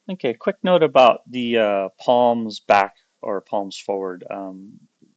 Okay, quick note about the palms back or palms forward.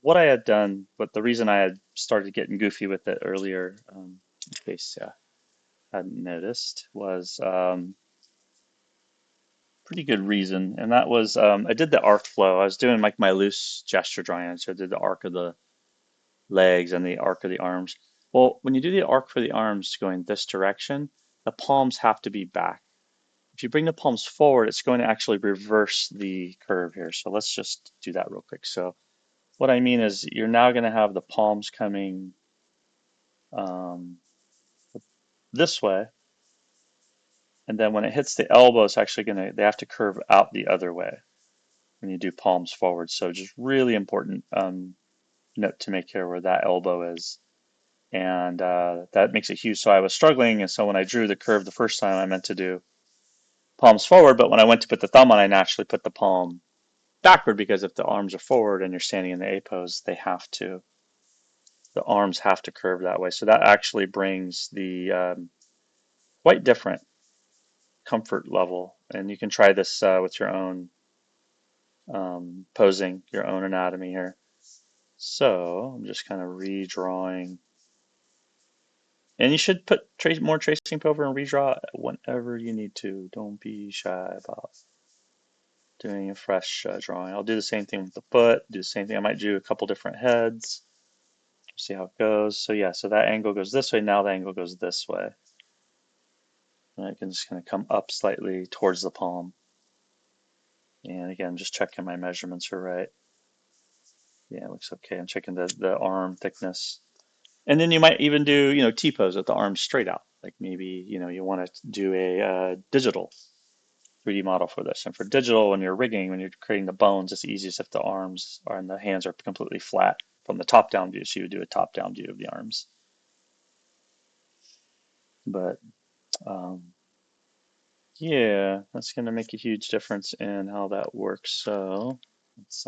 What I had done, but the reason I had started getting goofy with it earlier, in case you hadn't noticed, was pretty good reason, and that was I did the arc flow. I was doing like my loose gesture drawing, so I did the arc of the legs and the arc of the arms. Well, when you do the arc for the arms going this direction, the palms have to be back. If you bring the palms forward, it's going to actually reverse the curve here. So let's just do that real quick. So what I mean is you're now going to have the palms coming um, this way. And then when it hits the elbow, it's actually going to, they have to curve out the other way when you do palms forward. So just really important note to make here where that elbow is. And that makes it huge. So I was struggling. And so when I drew the curve the first time, I meant to do palms forward. But when I went to put the thumb on, I naturally put the palm backward because if the arms are forward and you're standing in the A pose, the arms have to curve that way. So that actually brings the quite different comfort level. And you can try this with your own posing, your own anatomy here. So I'm just kind of redrawing. And you should put more tracing over and redraw whenever you need to. Don't be shy about doing a fresh drawing. I'll do the same thing with the foot, do the same thing. I might do a couple different heads. See how it goes. So yeah, so that angle goes this way. Now the angle goes this way. And I can just kind of come up slightly towards the palm. And again, just checking my measurements are right. Yeah, it looks okay. I'm checking the arm thickness. And then you might even do, T-pose with the arms straight out. Like maybe, you want to do a digital 3D model for this. And for digital, when you're rigging, when you're creating the bones, it's easiest if the arms are and the hands are completely flat from the top-down view. So you would do a top-down view of the arms. But um, yeah, that's going to make a huge difference in how that works. So let's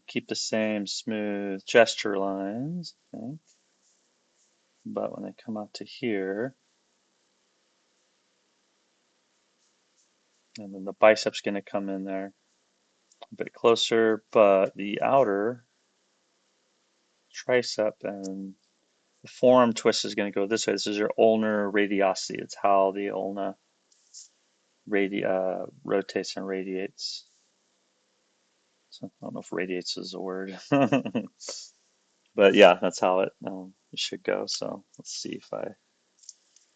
keep the same smooth gesture lines, okay? But when I come out to here, and then the bicep's going to come in there a bit closer, but the outer tricep and the forearm twist is going to go this way. This is your ulnar radiosity. It's how the ulna rotates and radiates. So I don't know if radiates is a word. But yeah, that's how it should go. So let's see if I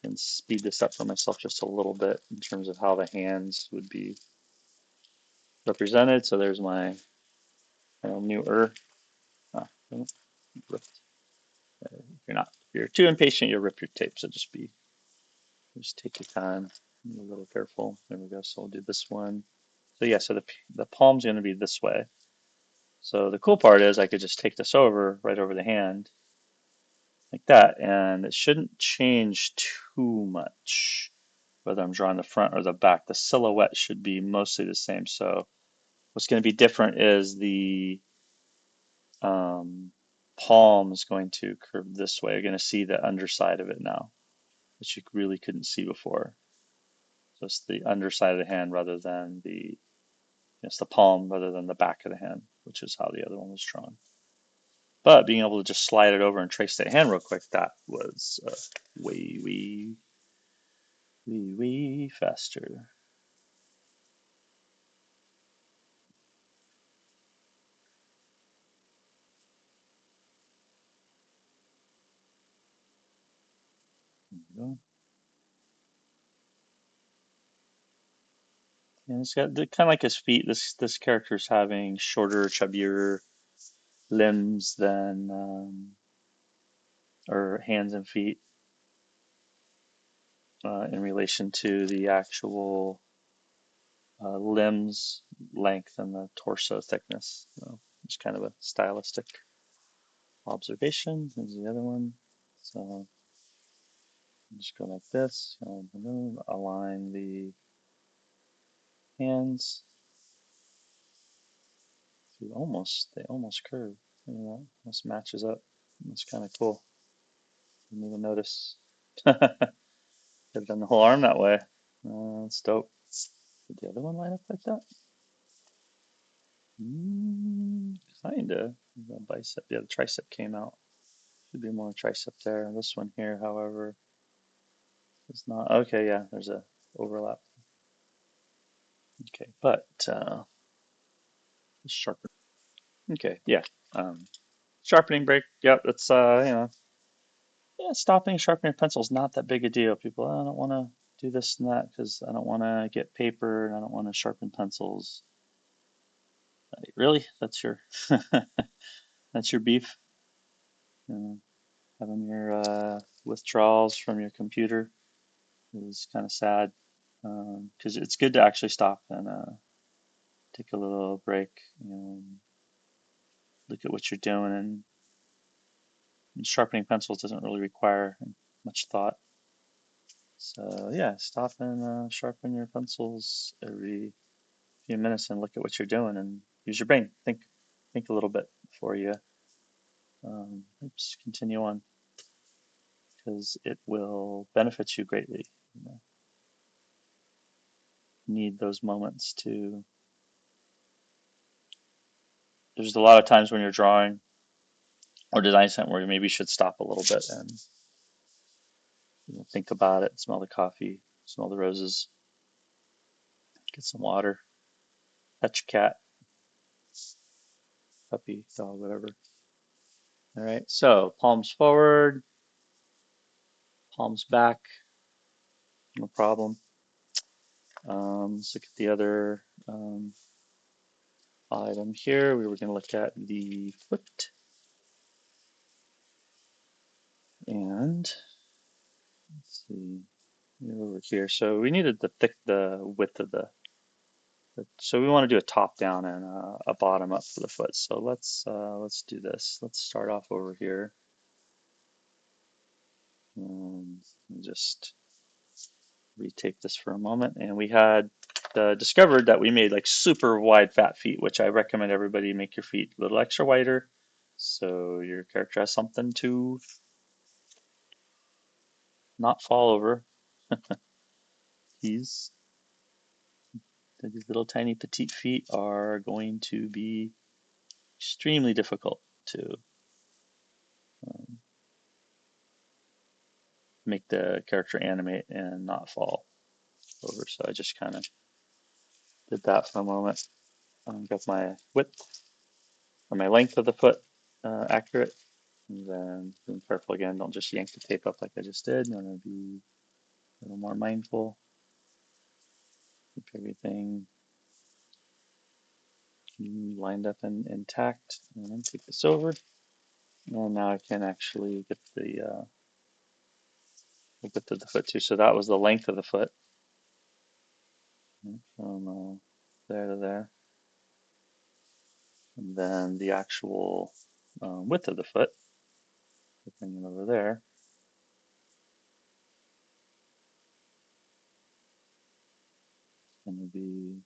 can speed this up for myself just a little bit in terms of how the hands would be represented. So there's my newer. Ah, if you're too impatient, you'll rip your tape. So just take your time. Be a little careful. There we go. So we'll do this one. So yeah, so the palm's going to be this way. So the cool part is I could just take this over right over the hand like that, and it shouldn't change too much whether I'm drawing the front or the back. The silhouette should be mostly the same. So what's going to be different is the um, palm is going to curve this way. You're going to see the underside of it now, which you really couldn't see before. So it's the underside of the hand rather than it's the palm rather than the back of the hand, which is how the other one was drawn. But being able to just slide it over and trace that hand real quick, that was way, way, way, way faster. There we go. And it's got kind of like his feet. This character's having shorter, chubbier limbs than or hands and feet in relation to the actual limbs length and the torso thickness. So it's kind of a stylistic observation. Here's the other one. So just go like this. Align the hands. They almost curve. This matches up. It's kind of cool. Didn't even notice. Could have done the whole arm that way. It's dope. Did the other one line up like that? Kinda. The bicep, yeah, the tricep came out. Should be more tricep there. This one here, however, is not. Okay, yeah, there's a overlap. Okay, but sharpen. Okay, yeah. Um, Sharpening break. Yep, that's yeah, stopping sharpening pencil is not that big a deal. People, "Oh, I don't want to do this and that because I don't want to get paper and I don't want to sharpen pencils." Like, really? That's your beef? Having your withdrawals from your computer is kind of sad because it's good to actually stop and take a little break and look at what you're doing. And sharpening pencils doesn't really require much thought. So yeah, stop and sharpen your pencils every few minutes and look at what you're doing and use your brain. Think a little bit before you continue on because it will benefit you greatly. You know, need those moments to. There's a lot of times when you're drawing or design something where you maybe should stop a little bit and think about it, smell the coffee, smell the roses, get some water, pet your cat, puppy, dog, whatever. All right, so palms forward, palms back, no problem. Let's look at the other item here. We were going to look at the foot and let's see, we're over here. So we needed the width of so we want to do a top down and a bottom up for the foot. So let's do this. Let's start off over here and just retake this for a moment. And we had discovered that we made like super wide fat feet, which I recommend everybody make your feet a little extra wider so your character has something to not fall over. These these little tiny petite feet are going to be extremely difficult to um, make the character animate and not fall over. So I just kind of did that for a moment. Got my width or my length of the foot accurate. And then being careful again, don't just yank the tape up like I just did. You want to be a little more mindful. Keep everything lined up and intact. And then take this over. And now I can actually get the width of the foot too. So that was the length of the foot from there to there. And then the actual width of the foot, bring it over there. It's going to be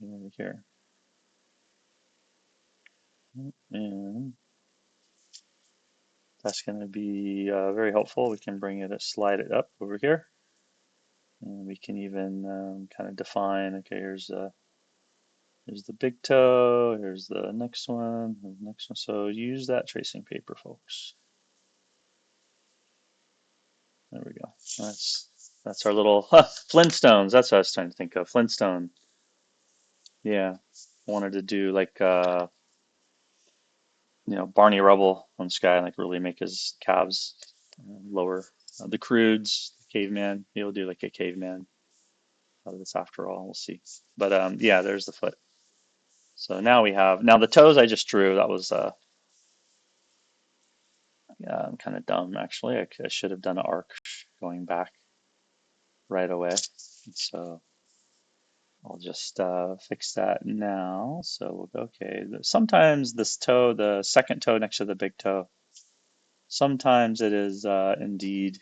over here. And that's going to be very helpful. We can bring it, slide it up over here. And we can even kind of define, okay, here's the big toe, here's the next one, here's the next one. So use that tracing paper, folks. There we go. That's our little Flintstones. That's what I was trying to think of. Flintstone. Yeah. Wanted to do like Barney Rubble on Sky, like really make his calves lower. The Croods, caveman. He'll do like a caveman out of this after all. We'll see. But yeah, there's the foot. So now the toes I just drew. That was yeah, I'm kind of dumb actually. I should have done an arc going back right away. So I'll just fix that now. So we'll go, okay. Sometimes this toe, the second toe next to the big toe, sometimes it is indeed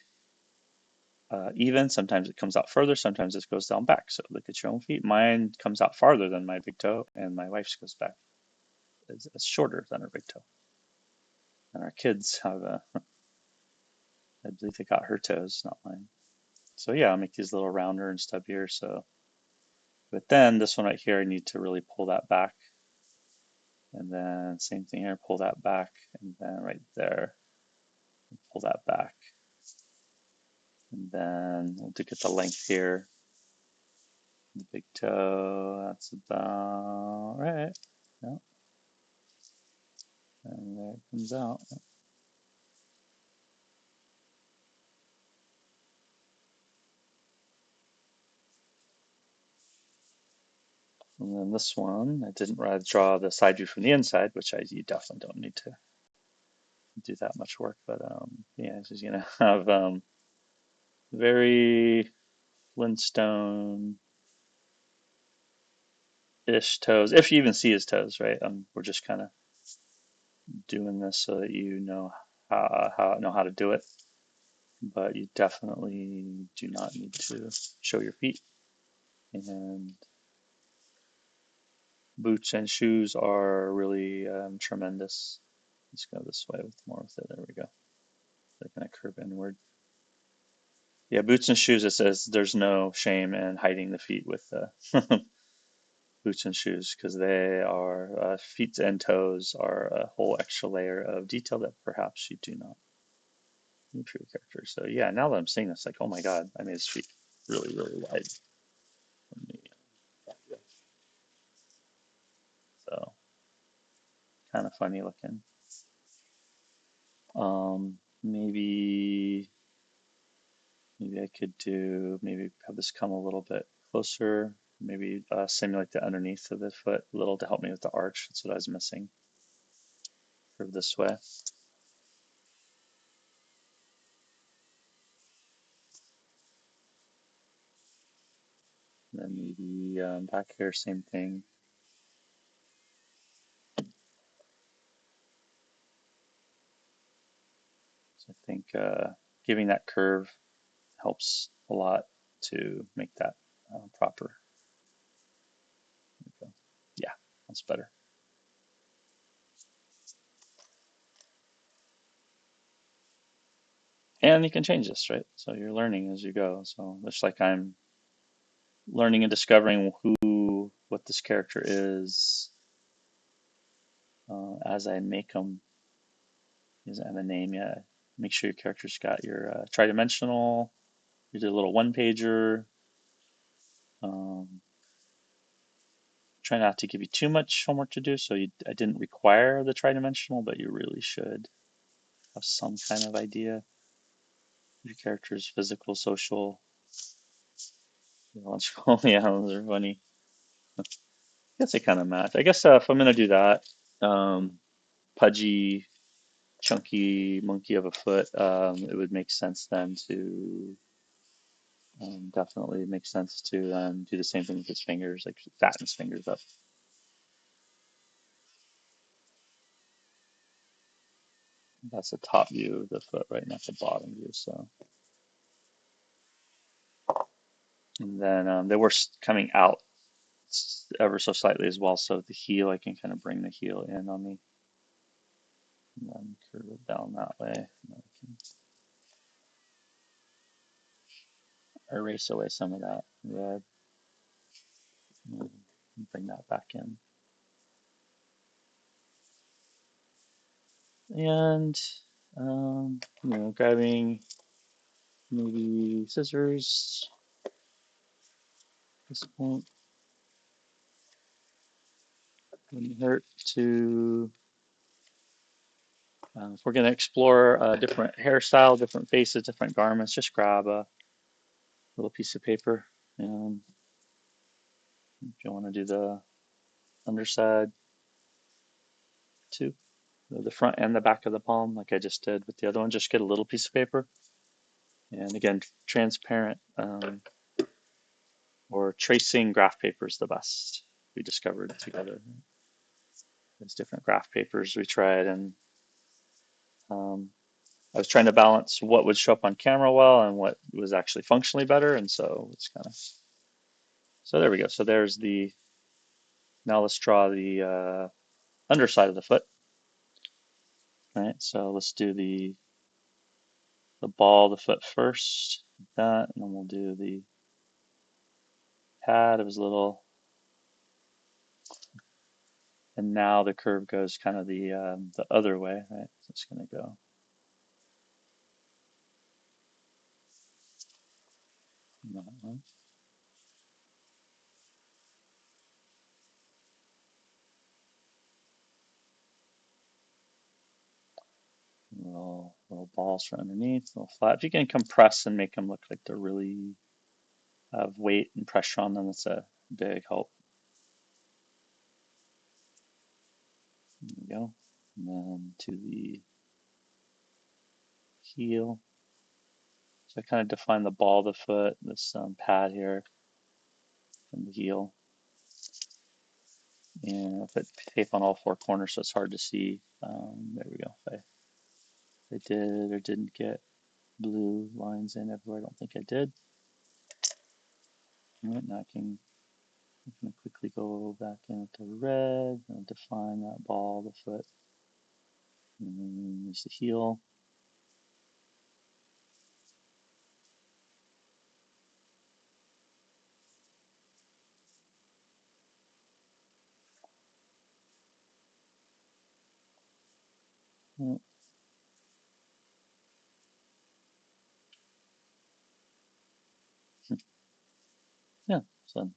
even. Sometimes it comes out further. Sometimes it goes down back. So look at your own feet. Mine comes out farther than my big toe, and my wife's goes back. It's shorter than her big toe. And our kids have, I believe they got her toes, not mine. So yeah, I'll make these a little rounder and stubbier. So, but then this one right here, I need to really pull that back. And then same thing here, pull that back. And then right there, pull that back. And then we'll get the length here. The big toe, that's about right. Yeah. And there it comes out. And then this one, I didn't draw the side view from the inside, which you definitely don't need to do that much work. But yeah, this is gonna have very Flintstone-ish toes, if you even see his toes, right? We're just kind of doing this so that you know how to do it, but you definitely do not need to show your feet. And boots and shoes are really tremendous. Let's go this way with more with it. There we go. They're going to curve inward. Yeah, boots and shoes. It says there's no shame in hiding the feet with boots and shoes because they are feet and toes are a whole extra layer of detail that perhaps you do not need for your character. So yeah, now that I'm seeing this, like, oh my God, I made his feet really, really wide. So kind of funny looking. Maybe I could do maybe have this come a little bit closer. Maybe simulate the underneath of the foot a little to help me with the arch. That's what I was missing. Curve this way. And then maybe back here, same thing. So I think giving that curve helps a lot to make that proper. Yeah, that's better. And you can change this, right? So you're learning as you go. So it's like I'm learning and discovering what this character is as I make them. He doesn't have a name yet. Make sure your character's got your tridimensional. You did a little one pager. Um, try not to give you too much homework to do. So I didn't require the tridimensional, but you really should have some kind of idea of your character's physical, social, biological. Yeah, those are funny. I guess they kind of match. I guess if I'm gonna do that, um, pudgy, chunky monkey of a foot, it would make sense then to definitely makes sense to do the same thing with his fingers, like fatten his fingers up. That's the top view of the foot, right, not the bottom view. So, and then they were coming out ever so slightly as well. So the heel, I can kind of bring the heel in on me, and then curve it down that way. And then I can erase away some of that red, and bring that back in. And grabbing maybe scissors at this point wouldn't hurt to. If we're going to explore a different hairstyle, different faces, different garments, just grab a little piece of paper. And if you want to do the underside too, the front and the back of the palm, like I just did with the other one, just get a little piece of paper. And again, transparent or tracing graph paper is the best. We discovered together. There's different graph papers we tried, and um, I was trying to balance what would show up on camera well and what was actually functionally better. And so it's kind of, so there we go. So there's the, now let's draw the underside of the foot. All right, so let's do the ball of the foot first. that, and then we'll do the pad. It was a little, and now the curve goes kind of the other way, right? So it's going to go that one. Little balls for underneath, a little flat. If you can compress and make them look like they're really have weight and pressure on them, that's a big help. There we go. And then to the heel. So I kind of define the ball of the foot, this pad here, and the heel. And I put tape on all four corners so it's hard to see. There we go. If I did or didn't get blue lines in everywhere, I don't think I did. All right, now I'm going to quickly go back into red and define that ball of the foot. And then there's the heel. Yeah, so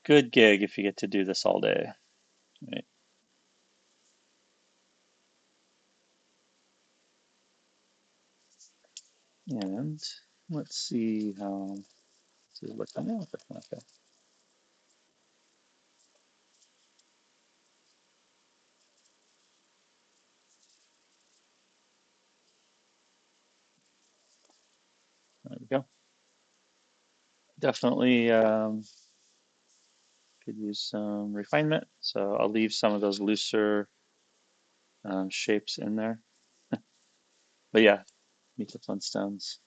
good gig if you get to do this all day. Right? And let's see how this is looking now. Okay. There we go. Definitely could use some refinement. So I'll leave some of those looser shapes in there. But yeah, meet the Flintstones,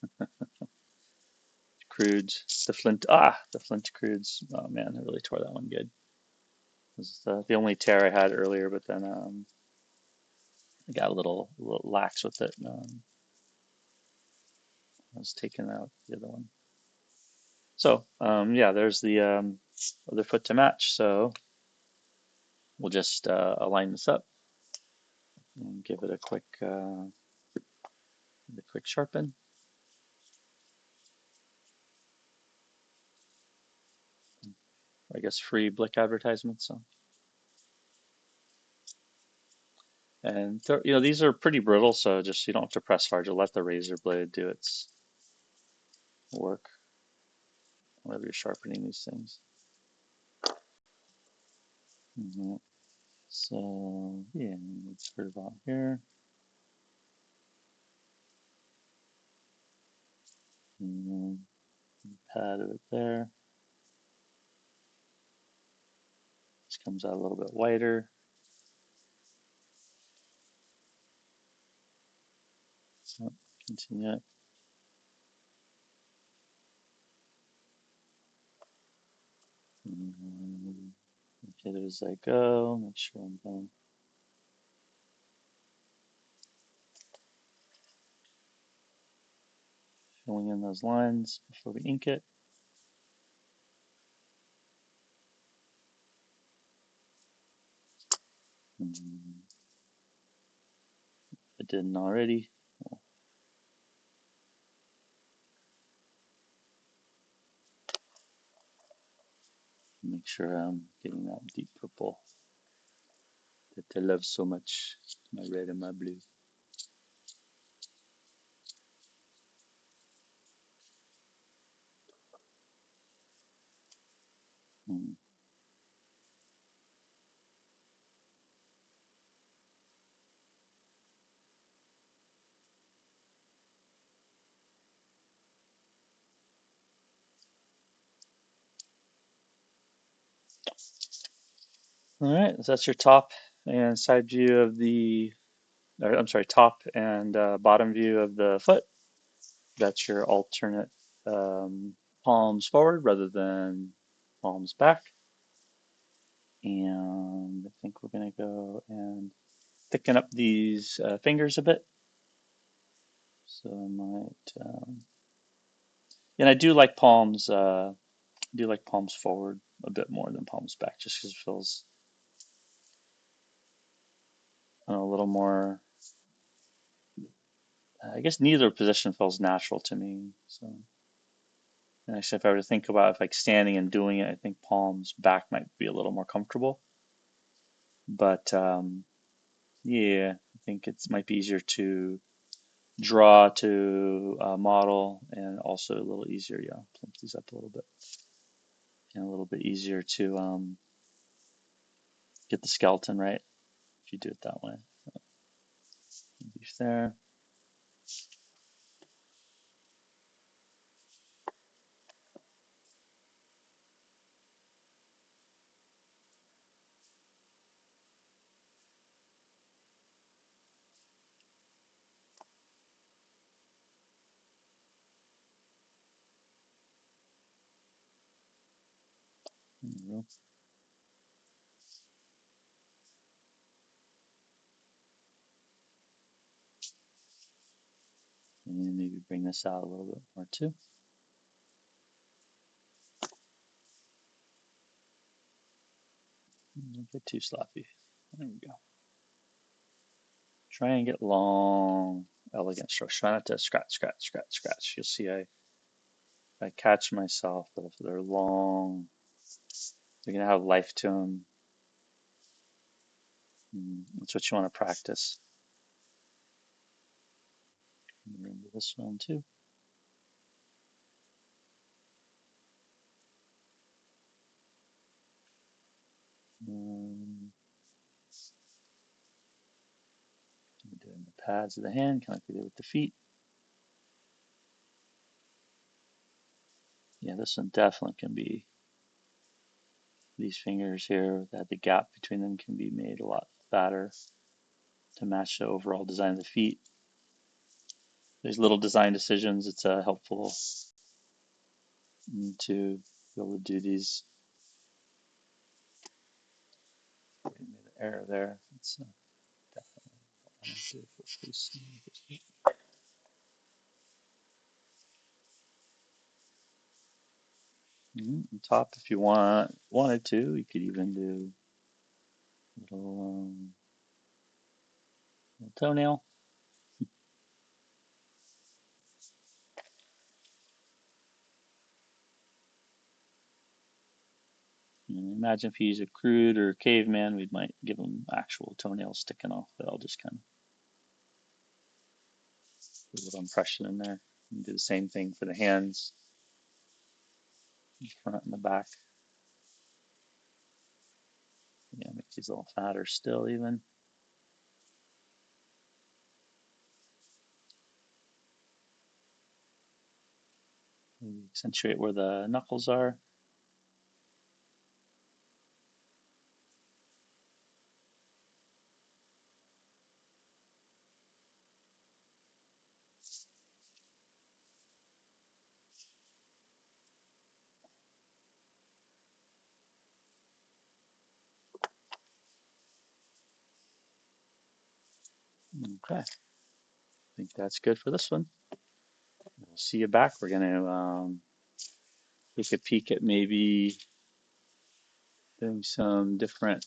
Croods, the Flint Croods. Oh man, I really tore that one good. It was the only tear I had earlier, but then I got a little lax with it. I was taking out the other one. So yeah, there's the other foot to match. So we'll just align this up and give it a quick sharpen. I guess free Blick advertisement. So and these are pretty brittle, so just you don't have to press hard. Just let the razor blade do its work whenever you're sharpening these things. Mhm. So yeah, let's curve out here. And then pad it there. This comes out a little bit wider. So continue it. And hit it as I go. Make sure I'm done filling in those lines before we ink it. And if I didn't already, well, make sure I'm getting that deep purple that I love so much. My red and my blue. Mm. All right, so that's your top and side view of I'm sorry, top and bottom view of the foot. That's your alternate um, palms forward rather than palms back. And I think we're gonna go and thicken up these fingers a bit. So I might, and I do like palms. Do like palms forward a bit more than palms back, just because it feels a little more. I guess neither position feels natural to me. So, and actually, if I were to think about if like standing and doing it, I think palms back might be a little more comfortable. But yeah, I think it might be easier to draw to model, and also a little easier. Yeah, plump these up a little bit, and a little bit easier to get the skeleton right if you do it that way. Beef there. There we go. And maybe bring this out a little bit more too. Don't get too sloppy. There we go. Try and get long, elegant strokes. Try not to scratch, scratch, scratch, scratch. You'll see I catch myself that if they're long, they're going to have life to them. That's what you want to practice. Remember this one too. Um, doing the pads of the hand, kind of like we did with the feet. Yeah, this one definitely can be, these fingers here, that the gap between them can be made a lot fatter to match the overall design of the feet. There's little design decisions. It's helpful to be able to do these. Error there. It's definitely on top. If you wanted to, you could even do a little toenail. Imagine if you use a crude or caveman, we might give them actual toenails sticking off, but I'll just kind of put a little impression in there. And do the same thing for the hands, the front and the back. Yeah, make these a little fatter still even. Maybe accentuate where the knuckles are. Okay, I think that's good for this one. We'll see you back. We're going to take a peek at maybe doing some different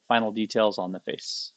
final details on the face.